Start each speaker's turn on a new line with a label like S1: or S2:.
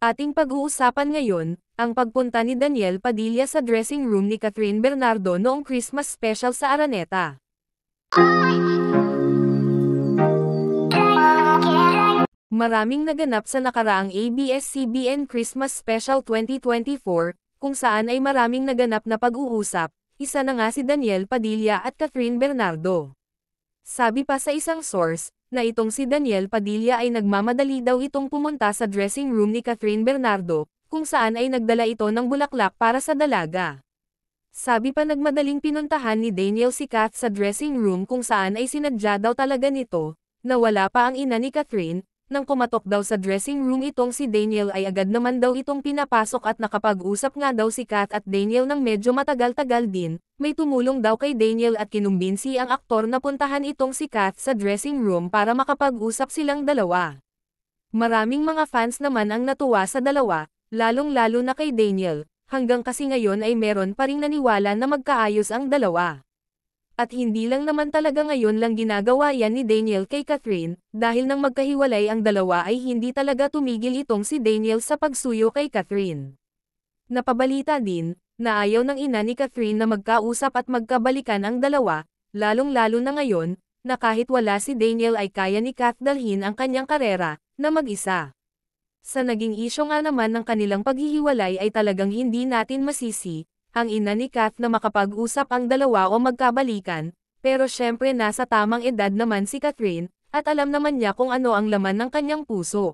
S1: Ating pag-uusapan ngayon, ang pagpunta ni Daniel Padilla sa dressing room ni Catherine Bernardo noong Christmas special sa Araneta. Maraming naganap sa nakaraang ABS-CBN Christmas Special 2024, kung saan ay maraming naganap na pag-uusap, isa na nga si Daniel Padilla at Catherine Bernardo. Sabi pa sa isang source, na itong si Daniel Padilla ay nagmamadali daw itong pumunta sa dressing room ni Catherine Bernardo, kung saan ay nagdala ito ng bulaklak para sa dalaga. Sabi pa nagmadaling pinuntahan ni Daniel si Kath sa dressing room kung saan ay sinadya daw talaga nito, na wala pa ang ina ni Catherine. Nang kumatok daw sa dressing room itong si Daniel ay agad naman daw itong pinapasok at nakapag-usap nga daw si Kath at Daniel ng medyo matagal-tagal din. May tumulong daw kay Daniel at kinumbinsi ang aktor na puntahan itong si Kath sa dressing room para makapag-usap silang dalawa. Maraming mga fans naman ang natuwa sa dalawa, lalong-lalo na kay Daniel, hanggang kasi ngayon ay meron pa ring naniwala na magkaayos ang dalawa. At hindi lang naman talaga ngayon lang ginagawa yan ni Daniel kay Catherine, dahil nang magkahiwalay ang dalawa ay hindi talaga tumigil itong si Daniel sa pagsuyo kay Catherine. Napabalita din, na ayaw ng ina ni Catherine na magkausap at magkabalikan ang dalawa, lalong-lalo na ngayon, na kahit wala si Daniel ay kaya ni Kath dalhin ang kanyang karera, na mag-isa. Sa naging isyo nga naman ng kanilang paghihiwalay ay talagang hindi natin masisi, ang ina ni Kath na makapag-usap ang dalawa o magkabalikan, pero syempre nasa tamang edad naman si Catherine, at alam naman niya kung ano ang laman ng kanyang puso.